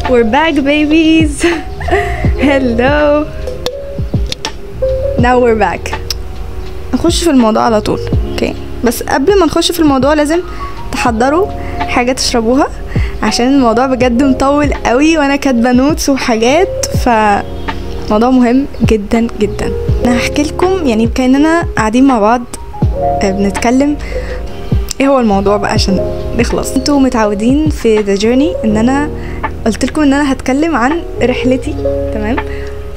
We're back babies. Hello. Now we're back. نخش في الموضوع على طول. اوكي بس قبل ما نخش في الموضوع لازم تحضروا حاجة تشربوها عشان الموضوع بجد مطول قوي وانا كاتبه نوتس وحاجات، فموضوع مهم جدا جدا. انا هحكي لكم يعني كأننا قاعدين مع بعض بنتكلم ايه هو الموضوع بقى عشان نخلص. انتوا متعودين في The Journey ان انا قلت لكم ان انا هتكلم عن رحلتي، تمام،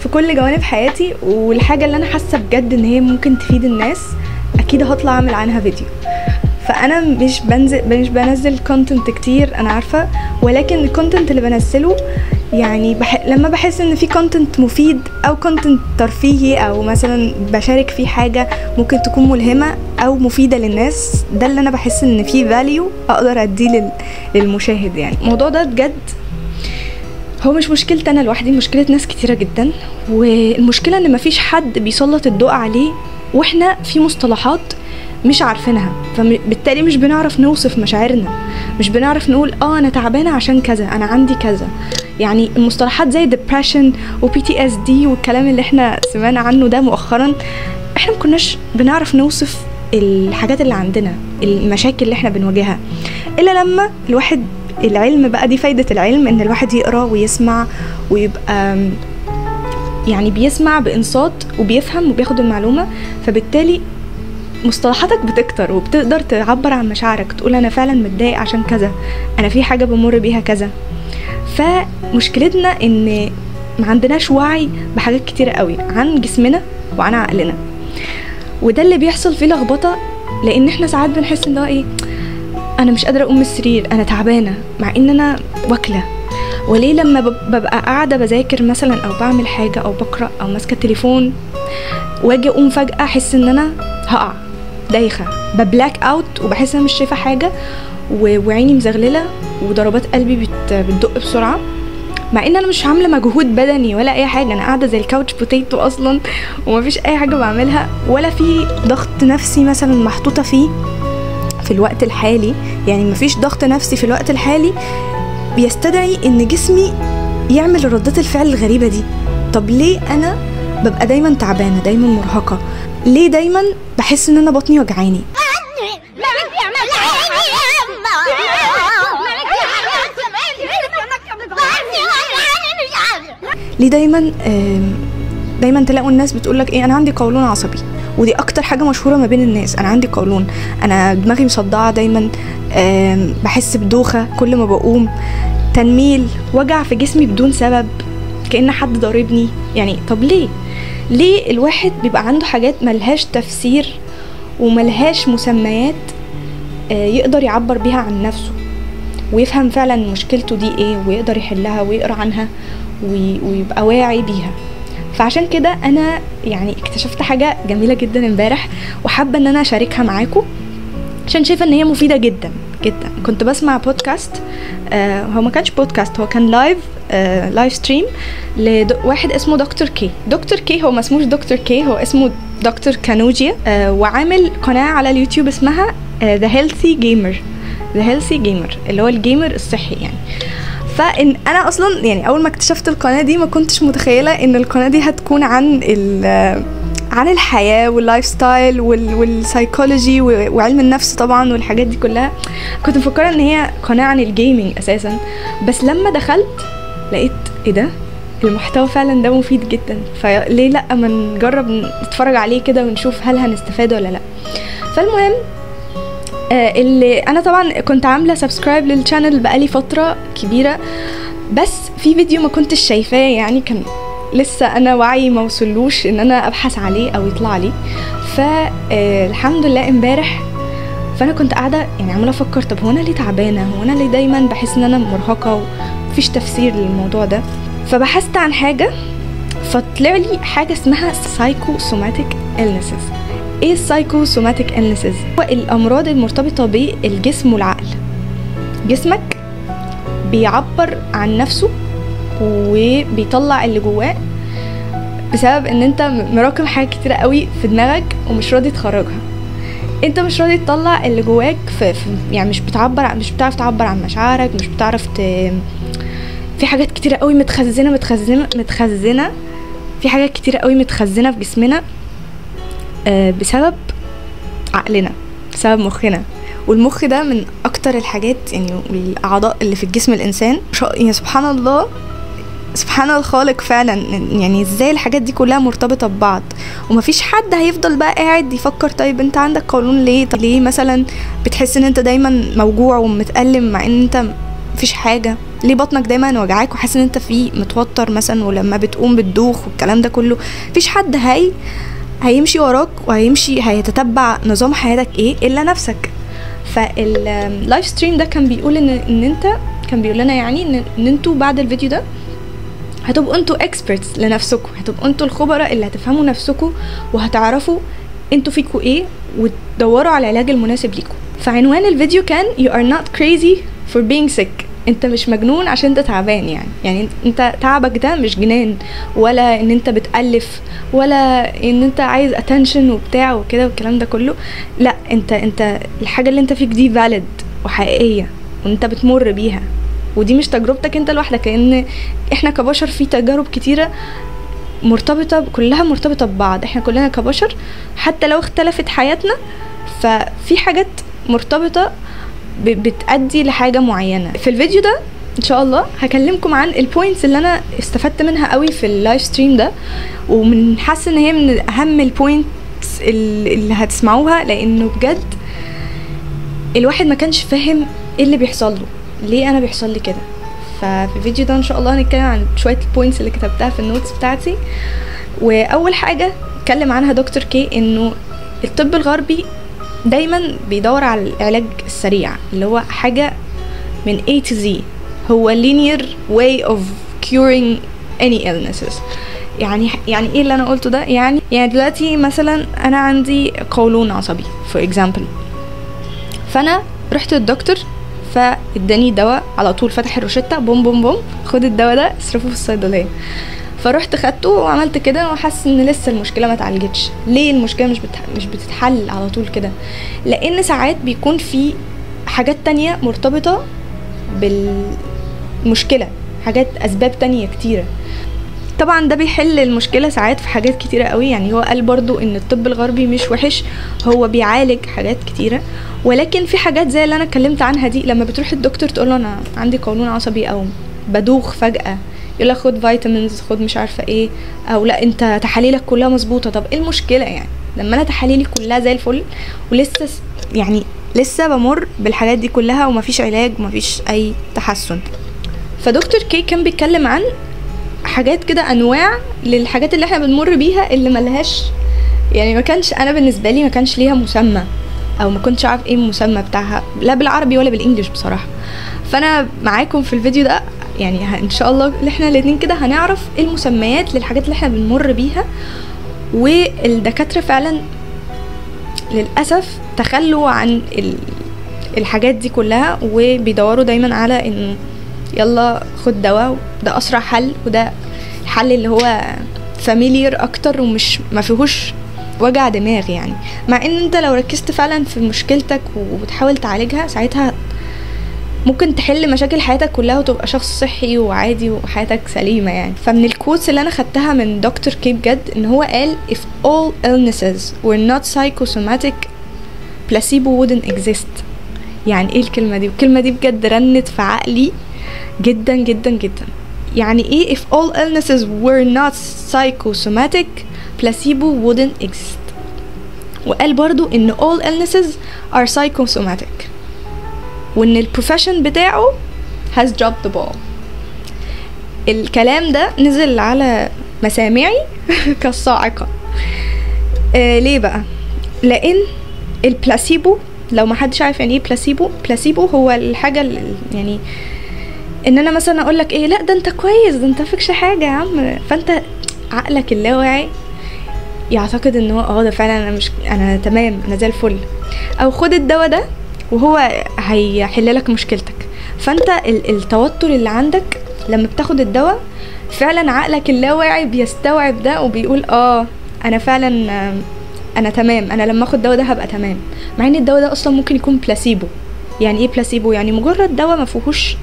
في كل جوانب حياتي، والحاجه اللي انا حاسه بجد ان هي ممكن تفيد الناس اكيد هطلع اعمل عنها فيديو. فانا مش بنزل كونتنت كتير انا عارفه، ولكن الكونتنت اللي بنزله يعني لما بحس ان في كونتنت مفيد او كونتنت ترفيهي او مثلا بشارك فيه حاجه ممكن تكون ملهمه او مفيده للناس، ده اللي انا بحس ان فيه فاليو اقدر اديه للمشاهد. يعني الموضوع ده بجد هو مش مشكلتي انا لوحدي، مشكله ناس كتيره جدا، والمشكله ان مفيش حد بيسلط الضوء عليه، واحنا في مصطلحات مش عارفينها، فبالتالي مش بنعرف نوصف مشاعرنا، مش بنعرف نقول انا تعبانه عشان كذا، انا عندي كذا. يعني المصطلحات زي depression و PTSD والكلام اللي احنا سمعنا عنه ده مؤخرا، احنا مكناش بنعرف نوصف الحاجات اللي عندنا، المشاكل اللي احنا بنواجهها، الا لما الواحد العلم بقى، دي فايدة العلم، ان الواحد يقرأ ويسمع ويبقى يعني بيسمع بإنصات وبيفهم وبياخد المعلومة، فبالتالي مصطلحاتك بتكتر وبتقدر تعبر عن مشاعرك، تقول انا فعلا متضايق عشان كذا، انا في حاجة بمر بيها كذا. فمشكلتنا ان ما عندناش وعي بحاجات كتيرة قوي عن جسمنا وعن عقلنا، وده اللي بيحصل فيه لخبطة، لان احنا ساعات بنحس ان ايه، انا مش قادره اقوم من السرير، انا تعبانه، مع ان انا واكله. وليه لما ببقى قاعده بذاكر مثلا او بعمل حاجه او بقرا او ماسكه التليفون واجي اقوم فجاه احس ان انا هقع دايخه، ببلاك اوت وبحس ان انا مش شايفه حاجه وعيني مزغلله وضربات قلبي بتدق بسرعه، مع ان انا مش عامله مجهود بدني ولا اي حاجه، انا قاعده زي الكاوتش بوتيتو اصلا ومفيش اي حاجه بعملها، ولا في ضغط نفسي مثلا محطوطه فيه في الوقت الحالي. يعني مفيش ضغط نفسي في الوقت الحالي بيستدعي ان جسمي يعمل ردات الفعل الغريبة دي. طب ليه انا ببقى دايما تعبانة، دايما مرهقة؟ ليه دايما بحس ان انا بطني وجعاني؟ ليه دايما تلاقوا الناس بتقولك ايه، انا عندي قولون عصبي، ودي اكتر حاجة مشهورة ما بين الناس، انا عندي قولون، انا دماغي مصدعة دايما، بحس بدوخة كل ما بقوم، تنميل، وجع في جسمي بدون سبب كأن حد ضاربني. يعني طب ليه الواحد بيبقى عنده حاجات ملهاش تفسير وملهاش مسميات يقدر يعبر بيها عن نفسه ويفهم فعلا مشكلته دي ايه ويقدر يحلها ويقرأ عنها ويبقى واعي بيها؟ فعشان كده انا يعني اكتشفت حاجة جميلة جدا امبارح وحابة ان انا اشاركها معاكم، عشان شايفة ان هي مفيدة جدا جدا. كنت بسمع بودكاست، هو ما كانش بودكاست، هو كان لايف ستريم لواحد اسمه دكتور كي. دكتور كي هو ما اسموش دكتور كي، هو اسمه دكتور كانوجيا، وعامل قناة على اليوتيوب اسمها The Healthy Gamer اللي هو الجيمر الصحي يعني. فان انا اصلا يعني اول ما اكتشفت القناه دي ما كنتش متخيله ان القناه دي هتكون عن الحياه واللايف ستايل والسايكولوجي وعلم النفس طبعا والحاجات دي كلها. كنت مفكره ان هي قناه عن الجيمنج اساسا، بس لما دخلت لقيت ايه ده، المحتوى فعلا ده مفيد جدا، فليه لا ما نجرب نتفرج عليه كده ونشوف هل هنستفاد ولا لا. فالمهم اللي انا طبعا كنت عامله سبسكرايب للشانل بقالي فتره كبيره، بس في فيديو ما كنتش شايفاه، يعني كان لسه انا وعي ما وصلوش ان انا ابحث عليه او يطلع لي. فالحمد لله امبارح فانا كنت قاعده يعني عماله افكر، طب هو انا ليه تعبانه، هو انا ليه دايما بحس ان انا مرهقه ومفيش تفسير للموضوع ده. فبحثت عن حاجه فطلع لي حاجه اسمها psychosomatic illnesses. ايه السايكوسوماتيك إلنسز؟ هو الامراض المرتبطه بالجسم والعقل. جسمك بيعبر عن نفسه وبيطلع اللي جواه بسبب ان انت مراكم حاجات كتيره قوي في دماغك ومش راضي تخرجها. انت مش راضي تطلع اللي جواك يعني مش بتعرف تعبر عن مشاعرك، مش بتعرف في حاجات كتيره قوي متخزنه في حاجات كتيره قوي متخزنه في جسمنا بسبب عقلنا، بسبب مخنا. والمخ ده من اكتر الحاجات يعني الاعضاء اللي في الجسم الانسان. يعني سبحان الله، سبحان الخالق فعلا، يعني ازاي الحاجات دي كلها مرتبطه ببعض. ومفيش حد هيفضل بقى قاعد يفكر طيب انت عندك قولون ليه، طب ليه مثلا بتحس ان انت دايما موجوع ومتألم مع ان انت مفيش حاجه، ليه بطنك دايما وجعاك وحاسس ان انت فيه متوتر مثلا، ولما بتقوم بتدوخ والكلام ده كله. مفيش حد هيمشي وراك هيتتبع نظام حياتك ايه الا نفسك. فاللايف ستريم ده كان بيقول ان انت كان بيقول لنا يعني ان انتوا بعد الفيديو ده هتبقوا انتوا اكسبرتس لنفسكم، هتبقوا انتوا الخبراء اللي هتفهموا نفسكم وهتعرفوا انتوا فيكوا ايه وتدوروا على العلاج المناسب ليكم. فعنوان الفيديو كان You are not crazy for being sick. انت مش مجنون عشان انت تعبان، يعني انت تعبك ده مش جنان، ولا ان انت بتألف، ولا ان انت عايز attention وبتاع وكده والكلام ده كله. لا، انت الحاجة اللي انت فيك دي valid وحقيقية وانت بتمر بيها، ودي مش تجربتك انت لوحدك، لان احنا كبشر في تجارب كتيرة كلها مرتبطة ببعض. احنا كلنا كبشر حتى لو اختلفت حياتنا ففي حاجات مرتبطة بتأدي لحاجة معينة. في الفيديو ده ان شاء الله هكلمكم عن البوينتس اللي انا استفدت منها قوي في اللايف ستريم ده، ومن حاسة ان هي من اهم البوينتس اللي هتسمعوها، لانه بجد الواحد ما كانش فاهم ايه اللي بيحصل له، ليه انا بيحصل لي كده. ففي الفيديو ده ان شاء الله هنتكلم عن شويه البوينتس اللي كتبتها في النوتس بتاعتي. واول حاجه اتكلم عنها دكتور كي انه الطب الغربي دايما بيدور على العلاج السريع، اللي هو حاجه من A to Z، هو linear way of curing any illnesses. يعني ايه اللي انا قلته ده؟ يعني دلوقتي مثلا انا عندي قولون عصبي for example، فانا رحت للدكتور فاداني دواء على طول، فتح الروشتة بوم بوم بوم، خد الدواء ده اصرفه في الصيدليه. فرحت خدته وعملت كده وحاسس ان لسه المشكله ما اتعالجتش. ليه المشكله مش بتتحل على طول كده؟ لان ساعات بيكون في حاجات تانية مرتبطه بالمشكله، حاجات اسباب تانية كتيره. طبعا ده بيحل المشكله ساعات في حاجات كتيره قوي. يعني هو قال برضو ان الطب الغربي مش وحش، هو بيعالج حاجات كتيره، ولكن في حاجات زي اللي انا اتكلمت عنها دي، لما بتروح الدكتور تقول له انا عندي قولون عصبي او بدوخ فجاه، يقول لك خد فيتامينز، خد مش عارفه ايه، او لا انت تحاليلك كلها مظبوطه. طب ايه المشكله يعني لما انا تحاليلي كلها زي الفل ولسه لسه بمر بالحاجات دي كلها ومفيش علاج ومفيش اي تحسن؟ فدكتور كي كان بيتكلم عن حاجات كده، انواع للحاجات اللي احنا بنمر بيها اللي ملهاش يعني ما كانش انا بالنسبه لي ما كانش ليها مسمى، او ما كنتش عارف ايه المسمى بتاعها لا بالعربي ولا بالانجليش بصراحه. فانا معاكم في الفيديو ده يعني ان شاء الله احنا الاثنين كده هنعرف ايه المسميات للحاجات اللي احنا بنمر بيها. والدكاتره فعلا للاسف تخلوا عن الحاجات دي كلها، وبيدوروا دايما على انه يلا خد دواء، ده اسرع حل، وده الحل اللي هو فاميليير اكتر ومش ما فيهوش وجع دماغ. يعني مع ان انت لو ركزت فعلا في مشكلتك وتحاول تعالجها، ساعتها ممكن تحل مشاكل حياتك كلها وتبقى شخص صحي وعادي وحياتك سليمة يعني. فمن الكوتس اللي انا خدتها من دكتور كي بجد ان هو قال if all illnesses were not psychosomatic placebo wouldn't exist. يعني ايه الكلمة دي؟ والكلمة دي بجد رنت في عقلي جدا جدا جدا. يعني ايه if all illnesses were not psychosomatic placebo wouldn't exist؟ وقال برضو ان all illnesses are psychosomatic، وان البروفيشن بتاعه has dropped the ball. الكلام ده نزل على مسامعي كالصاعقة. ليه بقى؟ لان البلاسيبو، لو ما حدش عارف يعني ايه بلاسيبو هو الحاجة يعني ان انا مثلا اقول لك ايه، لا ده انت كويس، ده انت فيكش حاجة يا عم، فانت عقلك اللاواعي يعتقد ان هو ده فعلا انا تمام، انا زي الفل، او خد الدواء ده وهو هيحل لك مشكلتك. فانت التوتر اللي عندك لما بتاخد الدواء فعلا عقلك اللاواعي بيستوعب ده وبيقول انا فعلا انا تمام، انا لما اخد الدواء ده هبقى تمام، مع ان الدواء ده اصلا ممكن يكون بلاسيبو. يعني ايه بلاسيبو؟ يعني مجرد دواء ما فيهوش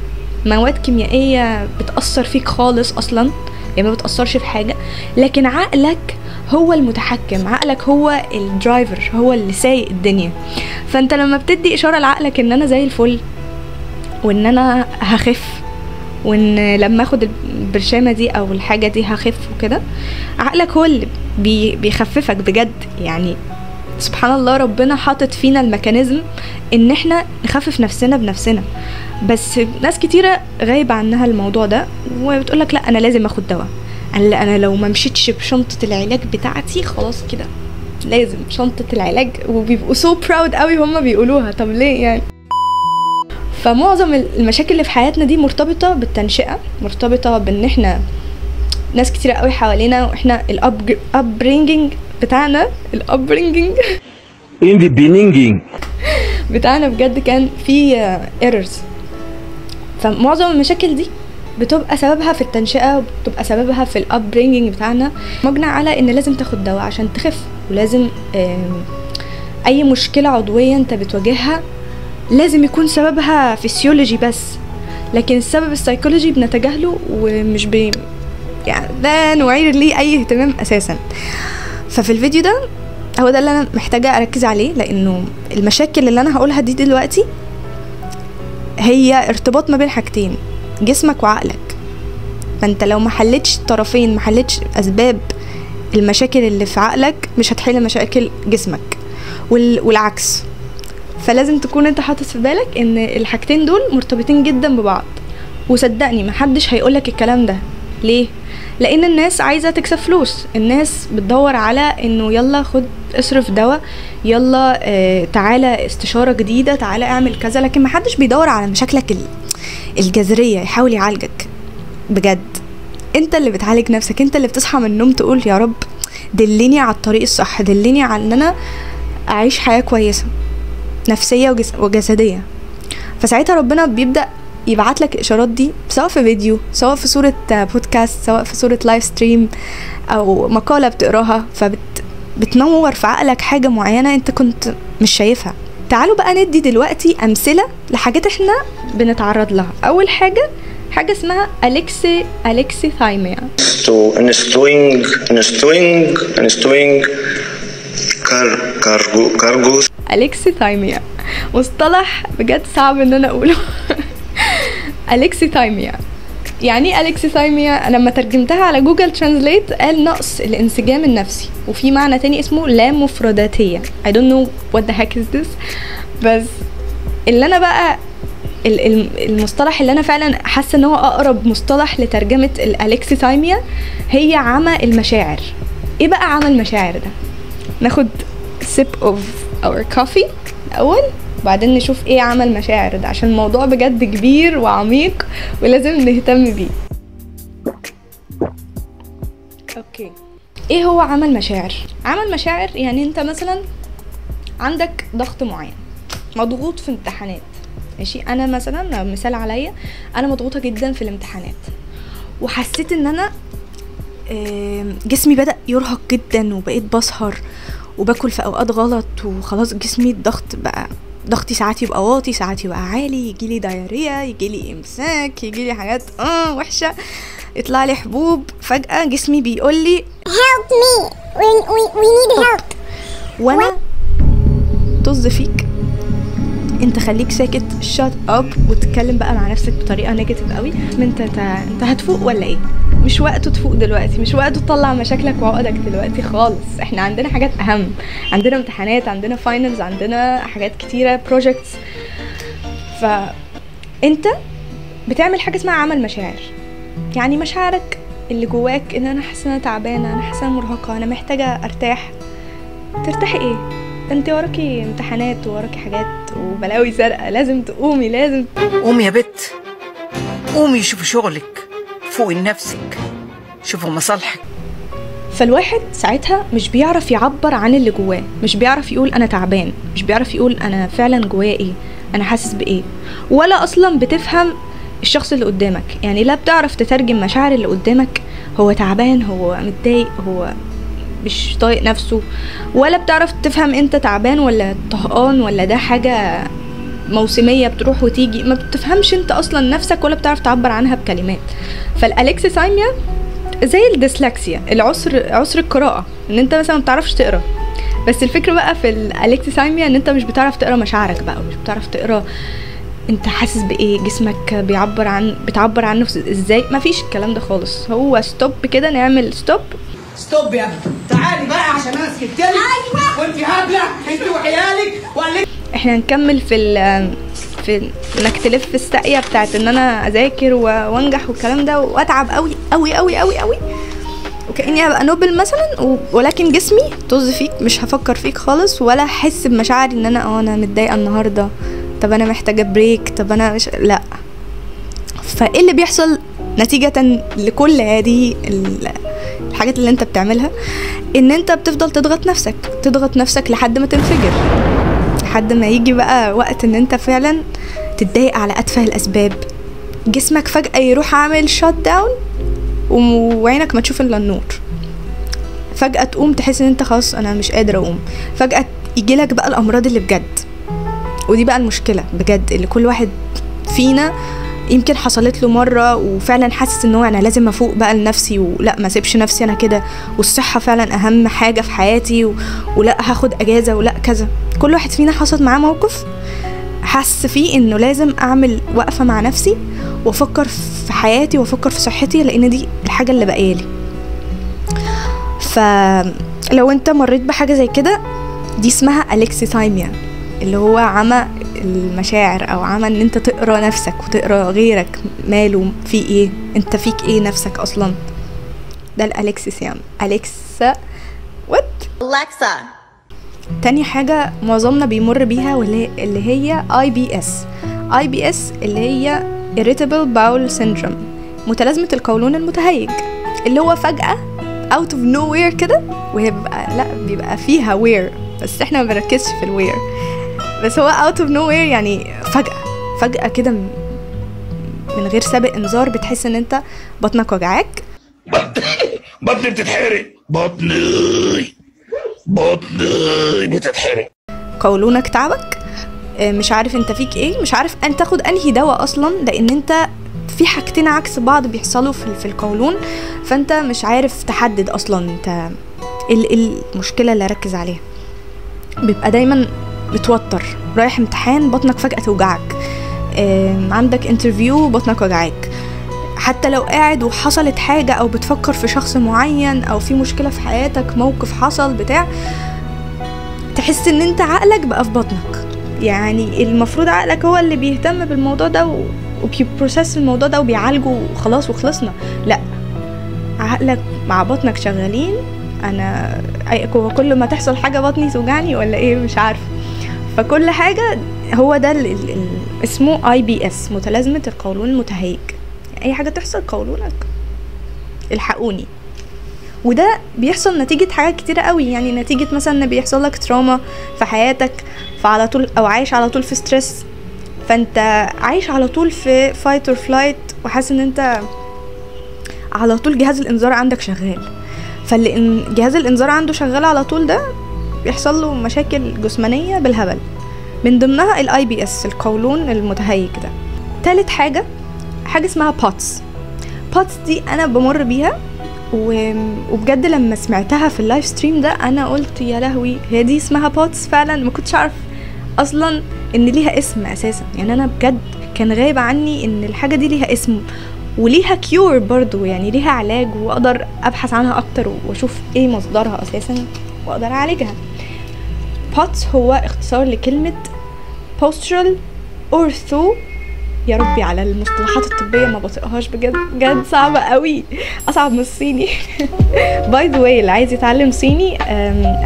مواد كيميائيه بتاثر فيك خالص اصلا، يعني ما بتاثرش في حاجه، لكن عقلك هو المتحكم، عقلك هو الدرايفر، هو اللي سايق الدنيا. فانت لما بتدي اشاره لعقلك ان انا زي الفل، وان انا هخف، وان لما اخد البرشامه دي او الحاجه دي هخف وكده، عقلك هو اللي بيخففك بجد. يعني سبحان الله، ربنا حاطط فينا الميكانيزم ان احنا نخفف نفسنا بنفسنا. بس ناس كتيره غايب عنها الموضوع ده، وبتقولك لا انا لازم اخد دواء، انا لو ما مشيتش بشنطه العلاج بتاعتي خلاص كده لازم شنطه العلاج، وبيبقوا سو براود قوي هما بيقولوها. طب ليه يعني؟ فمعظم المشاكل اللي في حياتنا دي مرتبطه بالتنشئه، مرتبطه بان احنا ناس كتيره قوي حوالينا، واحنا الابرينجينج بتاعنا، الابرينجينج in the beginning بتاعنا بجد كان في ايرورز. فمعظم المشاكل دي بتبقى سببها في التنشئه، وبتبقى سببها في الابرينجينج بتاعنا. مجنع على ان لازم تاخد دواء عشان تخف، ولازم اي مشكله عضويه انت بتواجهها لازم يكون سببها فيسيولوجي بس، لكن السبب السايكولوجي بنتجاهله ومش يعني لا نعير ليه اي اهتمام اساسا. ففي الفيديو ده هو ده اللي انا محتاجه اركز عليه، لانه المشاكل اللي انا هقولها دي دلوقتي هي ارتباط ما بين حاجتين، جسمك وعقلك. فانت لو ما حلتش الطرفين، ما حلتش اسباب المشاكل اللي في عقلك، مش هتحل مشاكل جسمك، والعكس. فلازم تكون انت حاطط في بالك ان الحاجتين دول مرتبطين جدا ببعض. وصدقني محدش هيقولك الكلام ده. ليه؟ لان الناس عايزه تكسب فلوس، الناس بتدور على انه يلا خد اصرف دواء، يلا تعالى استشاره جديده، تعالى اعمل كذا، لكن محدش بيدور على مشاكلك الجذريه يحاول يعالجك بجد. انت اللي بتعالج نفسك، انت اللي بتصحى من النوم تقول يا رب دلني على الطريق الصح، دلني على ان انا اعيش حياه كويسه نفسيه وجسديه. فساعتها ربنا بيبدا يبعت لك الاشارات دي، سواء في فيديو، سواء في صوره بودكاست، سواء في صوره لايف ستريم او مقاله بتقراها، بتنور في عقلك حاجه معينه انت كنت مش شايفها. تعالوا بقى ندي دلوقتي امثله لحاجات احنا بنتعرض لها. اول حاجه اسمها أليكسيثايميا. أليكسيثايميا مصطلح بجد صعب ان انا اقوله. أليكسيثايميا يعني أليكسيثايميا لما ترجمتها على جوجل ترانسليت قال نقص الانسجام النفسي، وفي معنى تاني اسمه لا مفرداتية. I don't know what the heck is this. بس اللي انا بقى المصطلح اللي انا فعلا حاسه ان هو اقرب مصطلح لترجمه الأليكسيثايميا هي عمى المشاعر. ايه بقى عمى المشاعر ده؟ ناخد sip of our coffee الاول، بعدين نشوف ايه عمى المشاعر ده، عشان الموضوع بجد كبير وعميق ولازم نهتم بيه. اوكي، ايه هو عمى المشاعر؟ عمى المشاعر يعني انت مثلا عندك ضغط معين، مضغوط في امتحانات، ماشي؟ انا مثلا مثال عليا، انا مضغوطه جدا في الامتحانات، وحسيت ان انا جسمي بدأ يرهق جدا، وبقيت بسهر وباكل في اوقات غلط، وخلاص جسمي الضغط بقى، ضغطي ساعات يبقى واطي ساعات يبقى عالي، يجيلي دايريا، يجيلي امساك، يجيلي حاجات وحشه، يطلع لي حبوب. فجأة جسمي بيقول لي help me we need help. وانا طز فيك، انت خليك ساكت، shut up، وتتكلم بقى مع نفسك بطريقه نيجاتيف قوي. انت هتفوق ولا ايه؟ مش وقته تفوق دلوقتي، مش وقته تطلع مشاكلك وعقدك دلوقتي خالص. احنا عندنا حاجات اهم، عندنا امتحانات، عندنا فاينلز، عندنا حاجات كتيره، بروجكتس. فانت بتعمل حاجه اسمها عمل مشاعر، يعني مشاعرك اللي جواك ان انا حاسه ان انا تعبانه، انا حاسه مرهقه، انا محتاجه ارتاح. ترتاحي ايه؟ انت وراكي امتحانات وراكي حاجات وبلاوي زرقاء، لازم تقومي، لازم قومي يا بت، قومي شوفي شغلك، فوقي لنفسك، شوفي مصالحك. فالواحد ساعتها مش بيعرف يعبر عن اللي جواه، مش بيعرف يقول انا تعبان، مش بيعرف يقول انا فعلا جوايا ايه، انا حاسس بايه، ولا اصلا بتفهم الشخص اللي قدامك. يعني لا بتعرف تترجم مشاعر اللي قدامك، هو تعبان، هو متضايق، هو مش طايق نفسه، ولا بتعرف تفهم انت تعبان ولا طهقان، ولا ده حاجة موسميه بتروح وتيجي، ما بتفهمش انت اصلا نفسك ولا بتعرف تعبر عنها بكلمات. فالالكسيثايميا زي الديسلكسيا، عسر القراءه، ان انت مثلا ما بتعرفش تقرا. بس الفكره بقى في الالكسيثايميا ان انت مش بتعرف تقرا مشاعرك بقى، ومش بتعرف تقرا انت حاسس بايه، جسمك بتعبر عنه ازاي. مفيش الكلام ده خالص. هو ستوب كده، نعمل ستوب يا ابني، تعالي بقى عشان انا سكتلك. ايوه وانت هبله انت وعيالك احنا هنكمل في انك تلف الساقيه بتاعت ان انا اذاكر وانجح والكلام ده واتعب قوي قوي قوي قوي قوي وكاني ابقى نوبل مثلا، ولكن جسمي طز فيك، مش هفكر فيك خالص ولا احس بمشاعري ان انا متضايقه النهارده، طب انا محتاجه بريك، طب انا مش لا. فايه اللي بيحصل نتيجه لكل هذه الحاجات اللي انت بتعملها؟ ان انت بتفضل تضغط نفسك لحد ما تنفجر، لحد ما يجي بقى وقت ان انت فعلا تتضايق على اتفه الاسباب، جسمك فجأة يروح عامل شات داون وعينك ما تشوف الا النور، فجأة تقوم تحس ان انت خلاص انا مش قادر اقوم، فجأة يجيلك بقى الامراض اللي بجد. ودي بقى المشكلة بجد اللي كل واحد فينا يمكن حصلت له مرة وفعلا حاسس ان هو انا لازم افوق بقى لنفسي، ولا ما سيبش نفسي انا كده، والصحة فعلا اهم حاجة في حياتي، ولا هاخد اجازة ولا كذا. كل واحد فينا حصل معاه موقف حس فيه انه لازم اعمل وقفة مع نفسي وافكر في حياتي وافكر في صحتي، لان دي الحاجة اللي بقيالي. فلو انت مريت بحاجة زي كده، دي اسمها الكسيثايميا، اللي هو عمى المشاعر او عمى ان انت تقرا نفسك وتقرا غيرك ماله في ايه، انت فيك ايه نفسك اصلا. ده الالكسيثيام. اليكسا Alexa. تاني حاجة معظمنا بيمر بيها واللي هي IBS اللي هي Irritable Bowel Syndrome، متلازمة القولون المتهيج، اللي هو فجأة out of nowhere كده، وهي بيبقى فيها where، بس احنا ما بنركزش في الوير، بس هو out of nowhere يعني فجأة كده من غير سابق انذار بتحس ان انت بطنك وجعاك، بطني بتتحرق، بطني بتتحرق، قولونك تعبك، مش عارف انت فيك ايه، مش عارف ان تاخد انهي دواء اصلا، لان انت في حاجتين عكس بعض بيحصلوا في القولون، فانت مش عارف تحدد اصلا انت ايه المشكلة اللي ركز عليها. بيبقى دايما متوتر، رايح امتحان بطنك فجأة توجعك، عندك انترفيو بطنك وجعاك، حتى لو قاعد وحصلت حاجة او بتفكر في شخص معين او في مشكلة في حياتك، موقف حصل بتاع، تحس ان انت عقلك بقى في بطنك. يعني المفروض عقلك هو اللي بيهتم بالموضوع ده وبيبروسس الموضوع ده وبيعالجه وخلاص وخلصنا، لا، عقلك مع بطنك شغالين. انا كل ما تحصل حاجة بطني توجعني ولا ايه مش عارفة. فكل حاجة هو ده اسمه IBS، متلازمة القولون المتهيج. اي حاجة تحصل قولونك الحقوني. وده بيحصل نتيجة حاجات كتيرة قوي، يعني نتيجة مثلا ان بيحصل لك تراما في حياتك، فعلى طول او عايش على طول في ستريس، فانت عايش على طول في فايت اور فلايت، وحاسس ان انت على طول جهاز الانذار عندك شغال. فاللي جهاز الانذار عنده شغال على طول ده بيحصل له مشاكل جسمانية بالهبل، من ضمنها IBS القولون المتهيج ده. تالت حاجة اسمها بوتس دي انا بمر بيها، وبجد لما سمعتها في اللايف ستريم ده انا قلت يا لهوي، هي دي اسمها بوتس فعلا. ما كنتش اعرف اصلا ان ليها اسم اساسا، يعني انا بجد كان غايب عني ان الحاجة دي ليها اسم وليها كيور برضو، يعني ليها علاج، واقدر ابحث عنها اكتر واشوف ايه مصدرها اساسا واقدر اعالجها. بوتس هو اختصار لكلمة postural ortho، يا ربي على المصطلحات الطبية ما بطيقهاش بجد صعبة قوي، اصعب من الصيني. باي ذا واي اللي عايز يتعلم صيني،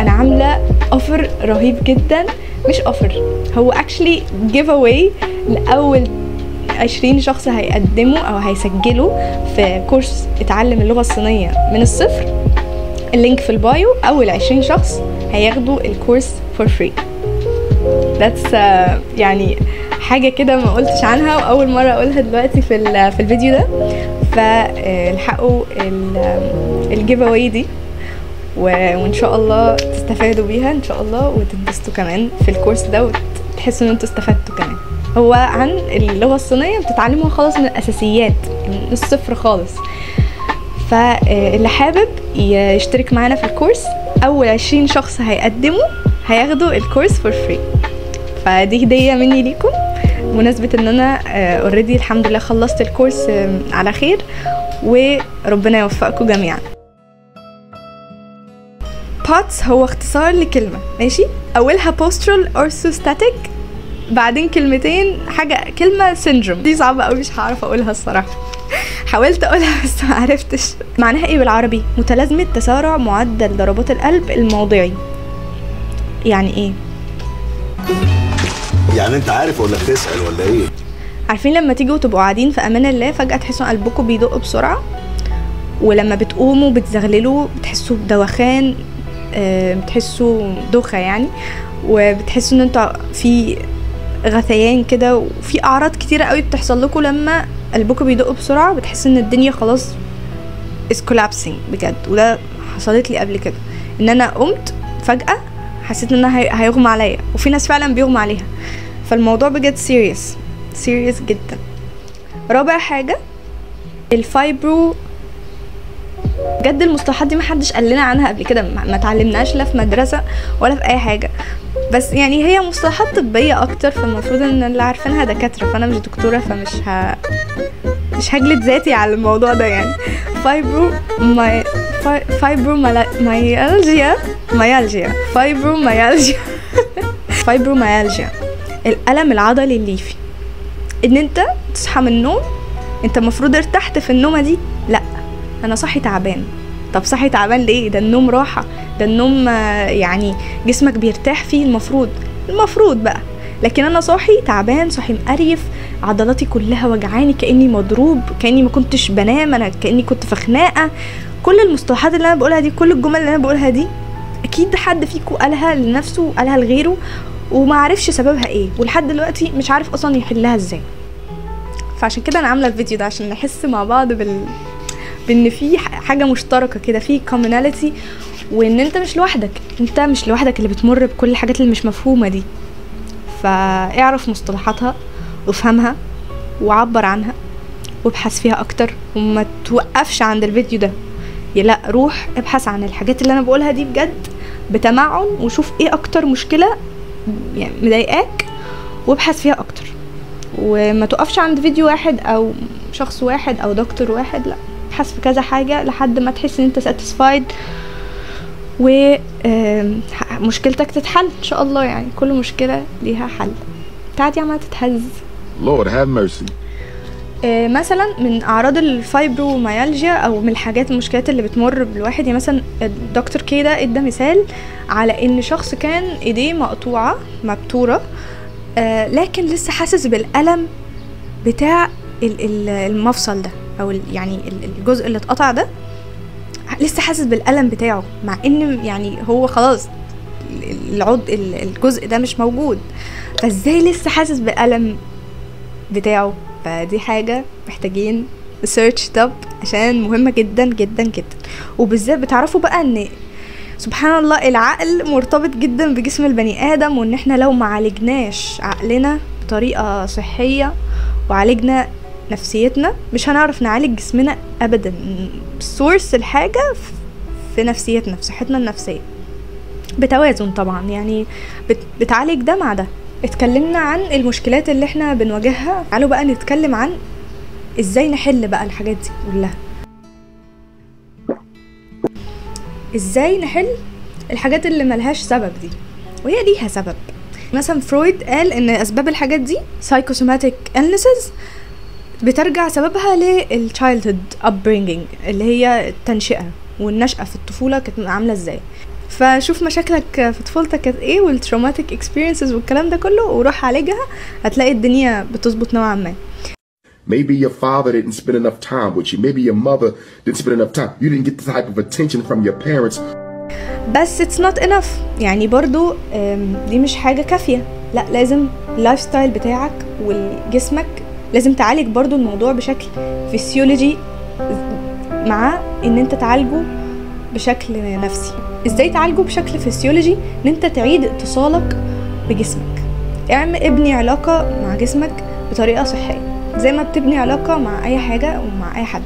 انا عاملة اوفر رهيب جدا، مش اوفر، هو actually give away لاول 20 شخص هيقدموا او هيسجلوا في كورس اتعلم اللغة الصينية من الصفر. اللينك في البايو، اول 20 شخص هياخدوا الكورس for free. that's يعني حاجة كده ما قلتش عنها، واول مرة اقولها دلوقتي في الفيديو ده. فالحقوا الجيف اواي دي، وان شاء الله تستفادوا بيها ان شاء الله، وتنبسطوا كمان في الكورس ده، وتحسوا ان انتوا استفدتوا كمان. هو عن اللغة الصينية بتتعلموها خالص من الأساسيات، من الصفر خالص. فاللي حابب يشترك معانا في الكورس، أول 20 شخص هيقدموا هياخدوا الكورس فور فري. فدي هدية مني ليكم بمناسبة ان انا اوريدي الحمد لله خلصت الكورس على خير، وربنا يوفقكم جميعا. POTS هو اختصار لكلمة، ماشي؟ اولها postural orthostatic، بعدين كلمتين كلمة syndrome. دي صعبة قوي مش هعرف اقولها الصراحة. حاولت اقولها بس ما عرفتش معناها ايه بالعربي. متلازمة تسارع معدل ضربات القلب الموضعي. يعني ايه؟ يعني انت عارف ولا بتسأل ولا ايه؟ عارفين لما تيجوا تبقوا قاعدين في امان الله فجأة تحسوا قلبكم بيدق بسرعة، ولما بتقوموا بتزغللوا بتحسوا بدوخان، بتحسوا دوخة يعني، وبتحسوا ان انتوا في غثيان كده، وفي اعراض كتيرة قوي بتحصل لكم لما قلبكم بيدق بسرعة. بتحس ان الدنيا خلاص is collapsing بجد. وده حصلت لي قبل كده، ان انا قمت فجأة حسيت ان انا هيغمى عليا، وفي ناس فعلا بيغمى عليها. فالموضوع بجد سيريس جدا. رابع حاجة الفايبرو. بجد المصطلحات دي محدش قال لنا عنها قبل كده، ما تعلمناش لا في مدرسة ولا في اي حاجة، بس يعني هي مصطلحات طبية اكتر، فالمفروض ان اللي عارفينها دكاترة، فانا مش دكتورة فمش مش هجلد ذاتي على الموضوع ده يعني. فايبروميالجيا الألم العضلي الليفي. ان انت تصحى من النوم انت المفروض ارتحت في النومة دي، لا انا صاحي تعبان. طب صاحي تعبان ليه؟ ده النوم راحة، ده النوم يعني جسمك بيرتاح فيه المفروض بقى، لكن انا صاحي تعبان، صاحي مقريف، عضلاتي كلها وجعاني، كأني مضروب، كأني ما كنتش بنام، انا كأني كنت في خناقة. كل المصطلحات اللي انا بقولها دي، كل الجمل اللي انا بقولها دي اكيد حد فيكم قالها لنفسه وقالها لغيره وما عرفش سببها ايه، ولحد دلوقتي مش عارف اصلا يحلها ازاي. فعشان كده انا عامله الفيديو ده عشان نحس مع بعض بان في حاجه مشتركه كده، في commonality، وان انت مش لوحدك اللي بتمر بكل الحاجات اللي مش مفهومه دي. فاعرف مصطلحاتها وافهمها وعبر عنها وابحث فيها اكتر، وما توقفش عند الفيديو ده. لا، روح ابحث عن الحاجات اللي انا بقولها دي بجد بتمعن، وشوف ايه اكتر مشكله يعني مضايقاك وابحث فيها اكتر، وما توقفش عند فيديو واحد او شخص واحد او دكتور واحد. لا، ابحث في كذا حاجه لحد ما تحس ان انت satisfied ومشكلتك تتحل ان شاء الله. يعني كل مشكله ليها حل. بتاعتي عماله تتهز. Lord have mercy. مثلا من اعراض الفايبروميالجيا او من المشكلات اللي بتمر بالواحد، يعني مثلا الدكتور كده ادى مثال على ان شخص كان ايديه مبتوره، لكن لسه حاسس بالالم بتاع المفصل ده، او يعني الجزء اللي اتقطع ده، لسه حاسس بالالم بتاعه، مع ان يعني هو خلاص الجزء ده مش موجود. فازاي لسه حاسس بالالم بتاعه؟ فدي حاجة محتاجين سيرش توب عشان مهمة جدا جدا جدا. وبالذات بتعرفوا بقى ان سبحان الله العقل مرتبط جدا بجسم البني آدم، وان احنا لو ما عالجناش عقلنا بطريقة صحية وعالجنا نفسيتنا مش هنعرف نعالج جسمنا ابدا. سورس الحاجة في نفسيتنا، في صحتنا النفسية بتوازن طبعا، يعني بتعالج ده مع ده. اتكلمنا عن المشكلات اللي احنا بنواجهها، تعالوا بقى نتكلم عن ازاي نحل بقى الحاجات دي كلها. ازاي نحل الحاجات اللي ملهاش سبب دي وهي ليها سبب. مثلا فرويد قال ان اسباب الحاجات دي psychosomatic illnesses بترجع سببها للchildhood upbringing، اللي هي التنشئة والنشأة في الطفولة كانت عاملة ازاي. فشوف مشاكلك في طفولتك كانت ايه والتروماتيك اكسبيرينسز والكلام ده كله وروح عالجها، هتلاقي الدنيا بتظبط نوعا ما. Maybe your father didn't spend enough time with you. Maybe your mother didn't spend enough time. You didn't get the type of attention from your parents. بس it's not enough. يعني برضو دي مش حاجة كافية. لا، لازم اللايف ستايل بتاعك والجسمك لازم تعالج برضو الموضوع بشكل فيسيولوجي، مع ان انت تعالجه بشكل نفسي. ازاي تعالجه بشكل فيسيولوجي؟ ان انت تعيد اتصالك بجسمك. ابني علاقة مع جسمك بطريقة صحية زي ما بتبني علاقة مع اي حاجة ومع اي حد.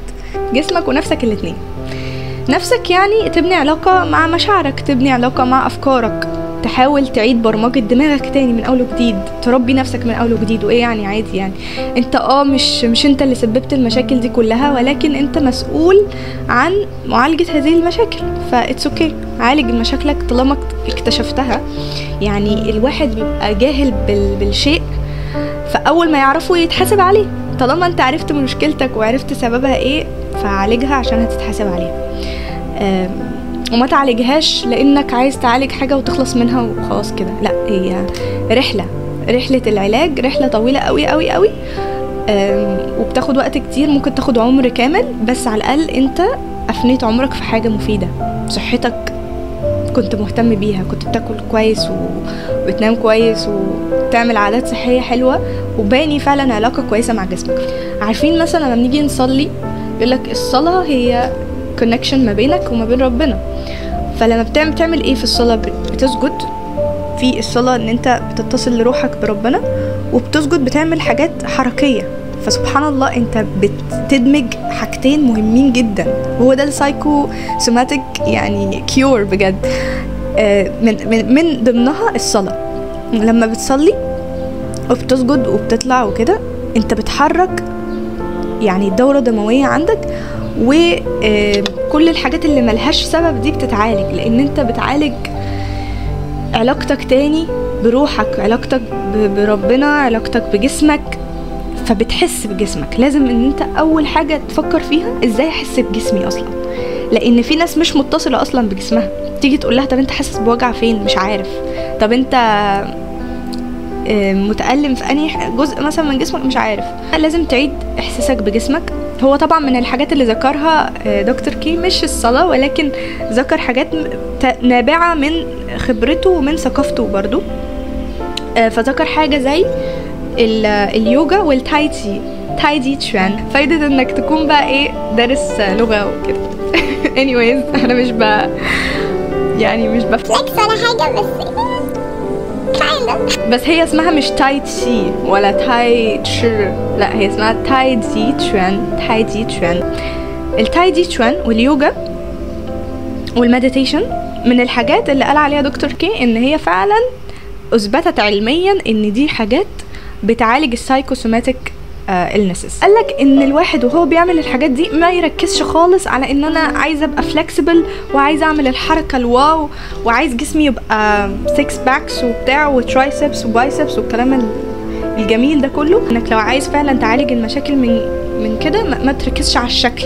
جسمك ونفسك الاتنين. نفسك يعني تبني علاقة مع مشاعرك، تبني علاقة مع افكارك، تحاول تعيد برمجة دماغك تاني من اول وجديد، تربي نفسك من اول وجديد. وايه يعني عادي يعني انت مش انت اللي سببت المشاكل دي كلها، ولكن انت مسؤول عن معالجة هذه المشاكل. فإتس اوكي، عالج مشاكلك طالما اكتشفتها. يعني الواحد بيبقى جاهل بالشيء، فاول ما يعرفه يتحاسب عليه. طالما انت عرفت من مشكلتك وعرفت سببها ايه، فعالجها عشان هتتحاسب عليها. وما تعالجهاش لانك عايز تعالج حاجة وتخلص منها وخلاص كده. لا، هي رحلة العلاج رحلة طويلة قوي قوي قوي، وبتاخد وقت كتير، ممكن تاخد عمر كامل، بس على الاقل انت افنيت عمرك في حاجة مفيدة. صحتك كنت مهتم بيها، كنت بتاكل كويس وبتنام كويس وتعمل عادات صحية حلوة، وباني فعلا علاقة كويسة مع جسمك. عارفين مثلا لما نيجي نصلي يقولك الصلاة هي كونكشن ما بينك وما بين ربنا. فلما بتعمل ايه في الصلاة؟ بتسجد في الصلاة، ان انت بتتصل لروحك بربنا، وبتسجد بتعمل حاجات حركية. فسبحان الله انت بتدمج حاجتين مهمين جدا، وهو ده السايكو سوماتيك يعني كيور بجد. من ضمنها الصلاة. لما بتصلي وبتسجد وبتطلع وكده، انت بتحرك يعني الدورة الدموية عندك، وكل الحاجات اللي ملهاش سبب دي بتتعالج، لان انت بتعالج علاقتك تاني بروحك، علاقتك بربنا، علاقتك بجسمك. فبتحس بجسمك. لازم ان انت اول حاجة تفكر فيها ازاي احس بجسمي اصلا، لان في ناس مش متصلة اصلا بجسمها. تيجي تقول لها طب انت حاسس بوجع فين؟ مش عارف. طب انت متألم في انهي جزء مثلا من جسمك؟ مش عارف. لازم تعيد احساسك بجسمك. هو طبعا من الحاجات اللي ذكرها دكتور كي مش الصلاة، ولكن ذكر حاجات نابعة من خبرته ومن ثقافته برضو. فذكر حاجة زي اليوجا والتاي تشي تشوان. فايدة انك تكون بقى ايه دارس لغة وكده. anyways انا مش بفلكس ولا حاجة، بس هي اسمها مش تاي تشي ولا تاي تشر، لا هي اسمها تاي دي تشوان. التاي دي تشوان واليوجا والمديتيشن من الحاجات اللي قال عليها دكتور كي ان هي فعلا اثبتت علميا ان دي حاجات بتعالج السايكوسوماتيك illnesses. قالك ان الواحد وهو بيعمل الحاجات دي ما يركزش خالص على ان انا عايزه ابقى فلكسبل وعايزه اعمل الحركه الواو وعايز جسمي يبقى 6 باكس وبتاع وترايسبس وبايسبس والكلام الجميل ده كله. انك لو عايز فعلا تعالج المشاكل من كده ما تركزش على الشكل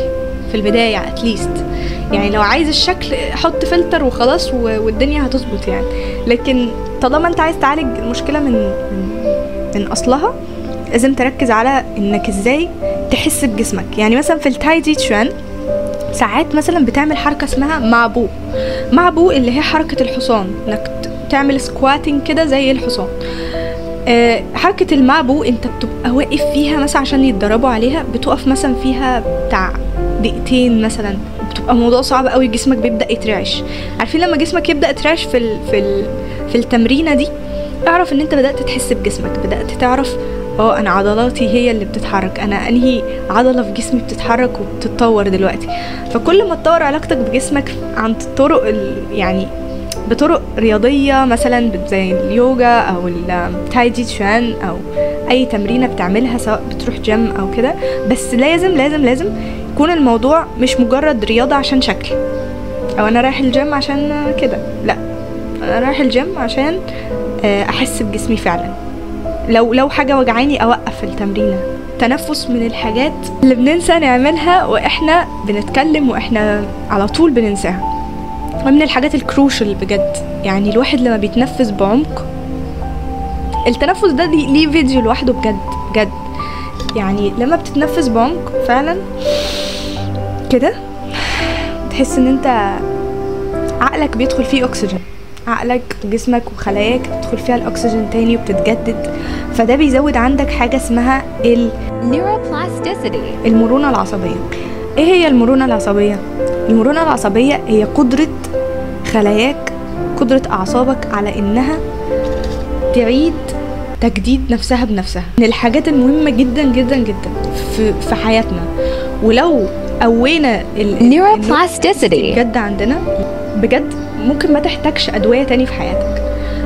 في البدايه اتليست. يعني لو عايز الشكل حط فلتر وخلاص والدنيا هتظبط يعني. لكن طالما انت عايز تعالج المشكله من اصلها، لازم تركز على انك ازاي تحس بجسمك. يعني مثلا في التاي دي تشوان ساعات مثلا بتعمل حركة اسمها معبو اللي هي حركة الحصان، انك تعمل سكواتنج كده زي الحصان. حركة المعبو انت بتبقى واقف فيها مثلا عشان يتدربوا عليها، بتقف مثلا فيها بتاع دقيقتين مثلا، بتبقى موضوع صعب قوي، جسمك بيبدأ يترعش. عارفين لما جسمك يبدأ يترعش في التمرينة دي، اعرف ان انت بدأت تحس بجسمك، بدأت تعرف انا عضلاتي هي اللي بتتحرك، انا انهي عضلة في جسمي بتتحرك وبتتطور دلوقتي. فكل ما تطور علاقتك بجسمك عن طرق يعني بطرق رياضية مثلا زي اليوجا او التاي دي تشوان او اي تمرينة بتعملها، سواء بتروح جيم او كده، بس لازم لازم لازم يكون الموضوع مش مجرد رياضة عشان شكل، او انا رايح الجيم عشان كده. لا، انا رايح الجيم عشان احس بجسمي فعلا. لو حاجة وجعاني اوقف التمرينة. تنفس من الحاجات اللي بننسى نعملها واحنا بنتكلم، واحنا على طول بننساها، ومن الحاجات الكروشل بجد. يعني الواحد لما بيتنفس بعمق، التنفس ده ليه فيديو لوحده بجد بجد. يعني لما بتتنفس بعمق فعلا كده، تحس ان انت عقلك بيدخل فيه اكسجين، عقلك وجسمك وخلاياك تدخل فيها الاكسجين تاني وبتتجدد. فده بيزود عندك حاجة اسمها المرونة العصبية. ايه هي المرونة العصبية؟ المرونة العصبية هي قدرة خلاياك، قدرة اعصابك على انها تعيد تجديد نفسها بنفسها، من الحاجات المهمة جدا جدا جدا في حياتنا. ولو قوينا neuroplasticity بجد عندنا بجد ممكن ما تحتاجش أدوية تاني في حياتك.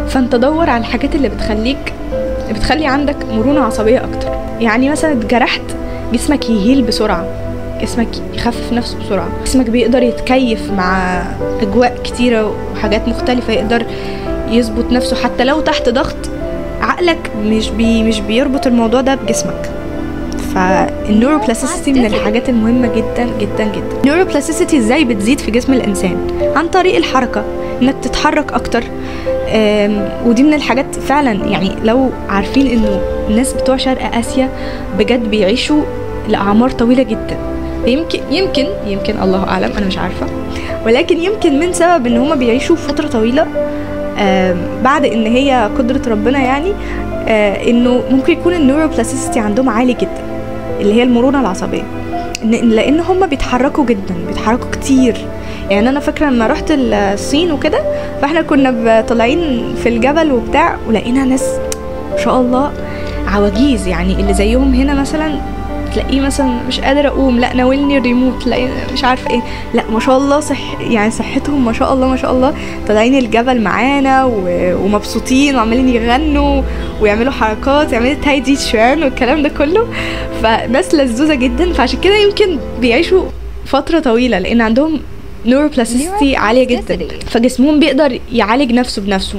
فانت دور على الحاجات اللي بتخلي عندك مرونة عصبية أكتر. يعني مثلا اتجرحت، جسمك يهيل بسرعة، جسمك يخفف نفسه بسرعة، جسمك بيقدر يتكيف مع أجواء كتيرة وحاجات مختلفة، يقدر يظبط نفسه حتى لو تحت ضغط. عقلك مش بيربط الموضوع ده بجسمك. فالنيوروبلاستيسيتي من الحاجات المهمة جدا جدا جدا. النيوروبلاستيسيتي ازاي بتزيد في جسم الإنسان؟ عن طريق الحركة، انك تتحرك أكتر. ودي من الحاجات فعلا، يعني لو عارفين انه الناس بتوع شرق آسيا بجد بيعيشوا لأعمار طويلة جدا. يمكن الله أعلم، أنا مش عارفة، ولكن يمكن من سبب ان هما بيعيشوا فترة طويلة بعد ان هي قدرة ربنا، يعني انه ممكن يكون النيوروبلاستيسيتي عندهم عالي جدا، اللي هي المرونة العصبية، لان هم بيتحركوا جدا، بيتحركوا كتير. يعني انا فاكرة لما رحت الصين وكده، فاحنا كنا طالعين في الجبل وبتاع، ولقينا ناس ما شاء الله عواجيز، يعني اللي زيهم هنا مثلا تلاقيه مثلا مش قادر اقوم، لا ناولني الريموت، تلاقيه مش عارفه ايه، لا ما شاء الله يعني صحتهم ما شاء الله ما شاء الله، طالعين الجبل معانا ومبسوطين وعمالين يغنوا ويعملوا حركات، يعملوا تاي دي شوان والكلام ده كله. فناس لذوذه جدا، فعشان كده يمكن بيعيشوا فتره طويله، لان عندهم نيوروبلاستيسيتي عاليه جدا، فجسمهم بيقدر يعالج نفسه بنفسه.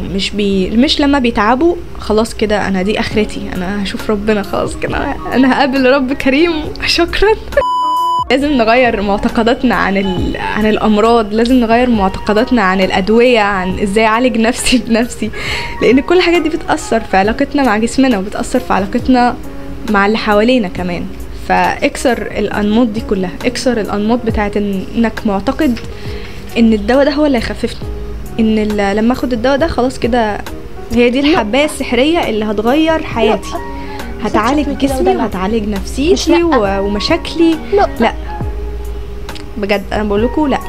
مش لما بيتعبوا خلاص كده انا دي اخرتي، انا هشوف ربنا خلاص كده، انا هقابل رب كريم شكرا. لازم نغير معتقداتنا عن الامراض، لازم نغير معتقداتنا عن الادويه، عن ازاي اعالج نفسي بنفسي، لان كل الحاجات دي بتاثر في علاقتنا مع جسمنا، وبتاثر في علاقتنا مع اللي حوالينا كمان. فاكسر الانماط دي كلها، اكسر الانماط بتاعت انك معتقد ان الدواء ده هو اللي هيخففني، ان لما اخد الدواء ده خلاص كده هي دي الحبايه السحريه اللي هتغير حياتي، هتعالج جسمي وهتعالج نفسيتي ومشاكلي. لا بجد انا بقول لكم لا،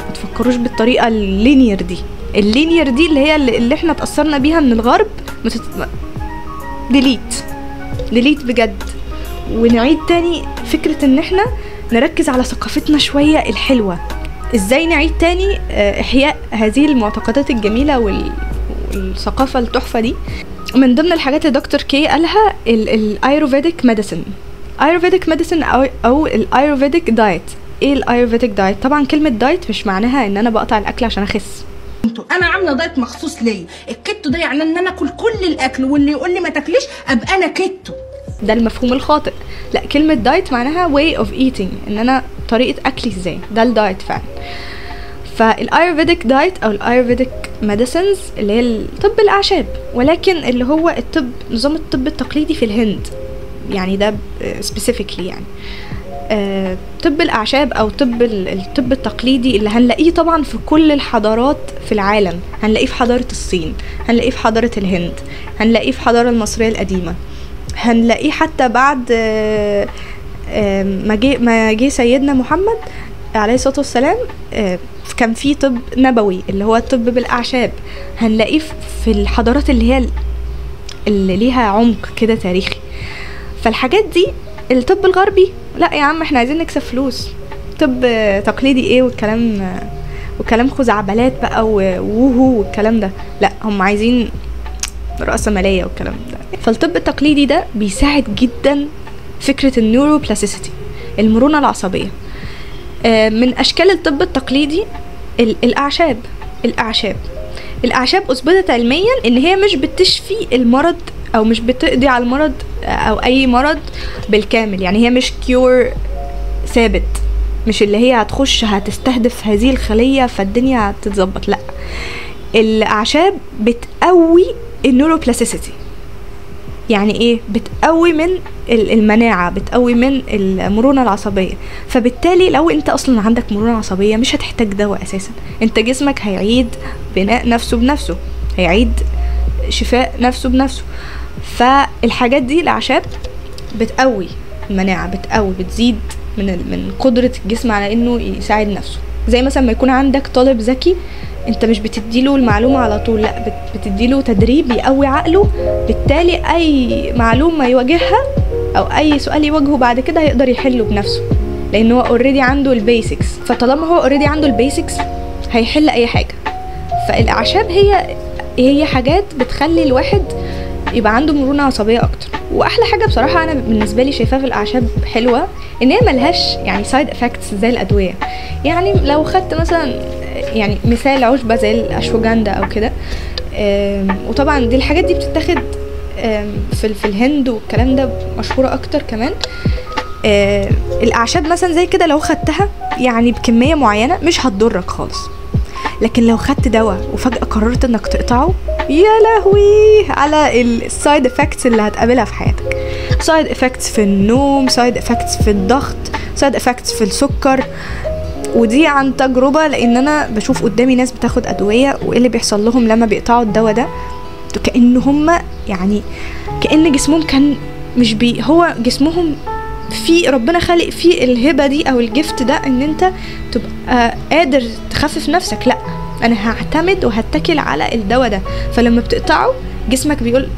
ما تفكروش بالطريقه اللينير دي اللي هي اللي احنا اتاثرنا بيها من الغرب. ديليت بجد، ونعيد تاني فكرة ان احنا نركز على ثقافتنا شوية الحلوة. ازاي نعيد تاني احياء هذه المعتقدات الجميلة والثقافة التحفة دي؟ من ضمن الحاجات اللي دكتور كي قالها الايروفيديك ميديسن او الايروفيديك دايت. ايه الايروفيديك دايت؟ طبعا كلمة دايت مش معناها ان انا بقطع الاكل عشان اخس. انا عامله دايت مخصوص ليا. الكيتو ده يعني ان انا اكل كل الاكل، واللي يقول لي ما تاكليش ابقى انا كيتو. ده المفهوم الخاطئ. لا، كلمة دايت معناها way of eating، ان انا طريقة اكلي ازاي، ده الدايت فعلا. فالايروفيديك دايت او الايروفيديك ميديسنز اللي هي طب الاعشاب، ولكن اللي هو نظام الطب التقليدي في الهند، يعني ده سبيسيفيكلي يعني طب الاعشاب او الطب التقليدي اللي هنلاقيه طبعا في كل الحضارات في العالم. هنلاقيه في حضارة الصين، هنلاقيه في حضارة الهند، هنلاقيه في الحضارة المصرية القديمة، هنلاقيه حتى بعد ما جه سيدنا محمد عليه الصلاة والسلام كان في طب نبوي اللي هو الطب بالأعشاب. هنلاقيه في الحضارات اللي ليها عمق كده تاريخي. فالحاجات دي الطب الغربي لا يا عم، احنا عايزين نكسب فلوس، طب تقليدي ايه وكلام خزعبلات بقى ووهو والكلام ده. لا، هم عايزين رأسمالية والكلام ده. فالطب التقليدي ده بيساعد جدا فكرة النيوروبلاستيسيتي، المرونة العصبية. من أشكال الطب التقليدي الأعشاب أثبتت علميا إن هي مش بتشفي المرض أو مش بتقضي على المرض أو أي مرض بالكامل. يعني هي مش كيور ثابت، مش اللي هي هتستهدف هذه الخلية فالدنيا هتتظبط. لا، الأعشاب بتقوي النيوروبلاستيسيتي. يعني ايه؟ بتقوي من المناعة، بتقوي من المرونة العصبية. فبالتالي لو انت اصلا عندك مرونة عصبية مش هتحتاج دواء اساسا، انت جسمك هيعيد بناء نفسه بنفسه، هيعيد شفاء نفسه بنفسه. فالحاجات دي الاعشاب بتقوي المناعة، بتزيد من قدرة الجسم على انه يساعد نفسه. زي مثلا ما يكون عندك طالب ذكي، انت مش بتديله المعلومة على طول، لا بتديله تدريب يقوي عقله، بالتالي اي معلومة يواجهها او اي سؤال يواجهه بعد كده هيقدر يحله بنفسه، لان هو اوريدي عنده البيسكس. فطالما هو اوريدي عنده البيسكس هيحل اي حاجة. فالاعشاب هي حاجات بتخلي الواحد يبقى عنده مرونة عصبية اكتر. واحلى حاجة بصراحة انا بالنسبة لي شايفاها في الاعشاب حلوة ان هي ملهاش يعني سايد افكتس زي الادوية. يعني لو خدت مثلا يعني مثال عشبة زي الاشوجندا او كده، وطبعا دي الحاجات دي بتتاخد في الهند والكلام ده مشهورة اكتر كمان. الاعشاب مثلا زي كده لو خدتها يعني بكمية معينة مش هتضرك خالص، لكن لو خدت دواء وفجأة قررت انك تقطعه، يا لهوي على السايد افكتس اللي هتقابلها في حياتك. سايد افكتس في النوم، سايد افكتس في الضغط، سايد افكتس في السكر. ودي عن تجربة، لان انا بشوف قدامي ناس بتاخد ادوية وايه اللي بيحصل لهم لما بيقطعوا الدواء ده، كأن هم يعني كأن جسمهم كان مش هو جسمهم في ربنا خالق فيه الهبة دي او الجفت ده ان انت تبقى قادر تخفف نفسك. لا، انا هعتمد وهتكل على الدواء ده. فلما بتقطعه جسمك بيقول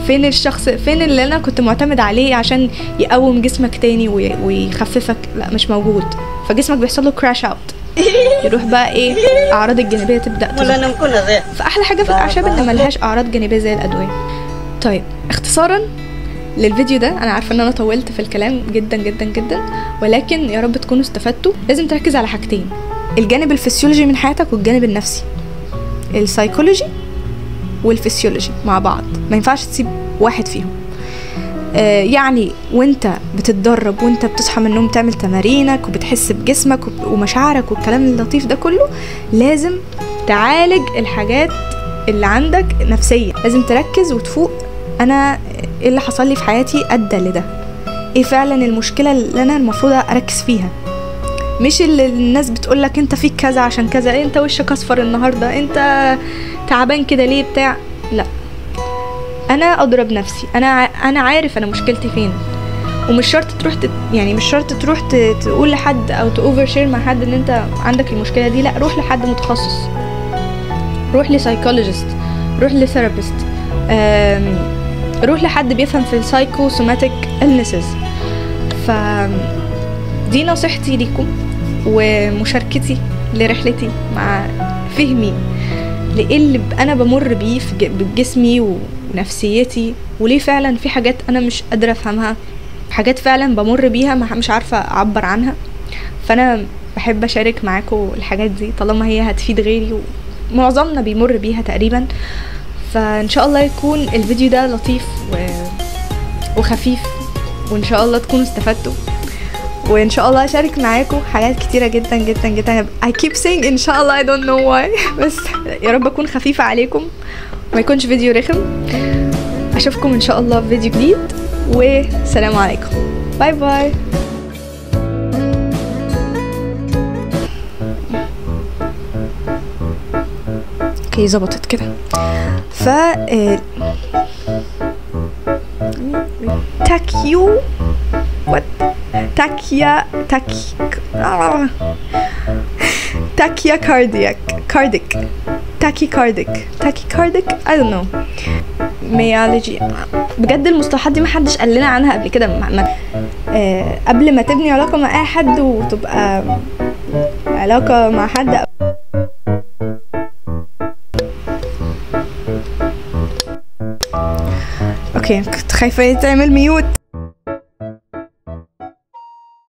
فين الشخص، فين اللي انا كنت معتمد عليه عشان يقوم جسمك تاني ويخففك؟ لا، مش موجود. فجسمك بيحصل له كراش اوت، يروح بقى ايه، اعراض الجانبيه تبدا تظهر. فاحلى حاجه في الاعشاب ان ملهاش اعراض جانبيه زي الادويه. طيب اختصارا للفيديو ده، انا عارفه ان انا طولت في الكلام جدا جدا جدا، ولكن يا رب تكونوا استفدتوا. لازم تركز على حاجتين: الجانب الفسيولوجي من حياتك والجانب النفسي، السايكولوجي والفسيولوجي مع بعض، ما ينفعش تسيب واحد فيهم. يعني وانت بتتدرب وانت بتصحى من النوم تعمل تمارينك وبتحس بجسمك ومشاعرك والكلام اللطيف ده كله، لازم تعالج الحاجات اللي عندك نفسية. لازم تركز وتفوق، انا ايه اللي حصل لي في حياتي ادى لده، ايه فعلا المشكلة اللي انا المفروض اركز فيها، مش اللي الناس بتقولك انت فيك كذا عشان كذا، إيه انت وشك اصفر النهاردة، انت تعبان كده ليه بتاع. لا، انا اضرب نفسي، انا عارف انا مشكلتي فين. ومش شرط تروح يعني مش شرط تروح تقول لحد او تاوفر شير مع حد ان انت عندك المشكله دي. لا، روح لحد متخصص، روح لسايكولوجيست، روح لثيرابيست، روح لحد بيفهم في السايكوسوماتيك إلنسز. فدي نصيحتي ليكم ومشاركتي لرحلتي مع فهمي لإيه اللي انا بمر بيه بجسمي ونفسيتي، وليه فعلا في حاجات انا مش قادره افهمها، حاجات فعلا بمر بيها مش عارفه اعبر عنها. فانا بحب اشارك معاكم الحاجات دي طالما هي هتفيد غيري، ومعظمنا بيمر بيها تقريبا. فان شاء الله يكون الفيديو ده لطيف وخفيف، وان شاء الله تكونوا استفدتوا، وان شاء الله اشارك معاكم حاجات كتيره جدا جدا جدا. I keep saying ان شاء الله I don't know why بس يا رب اكون خفيفه عليكم وما يكونش فيديو رخم. اشوفكم ان شاء الله في فيديو جديد، والسلام عليكم. باي باي. اوكي ظبطت كده. ف تاكيو تاكيا كارديك I don't know ميالجي. بجد المصطلحات دي محدش قال لنا عنها قبل كده. قبل ما تبني علاقة مع اي حد وتبقى علاقة مع حد اوكي كنت خايفة تعمل ميوت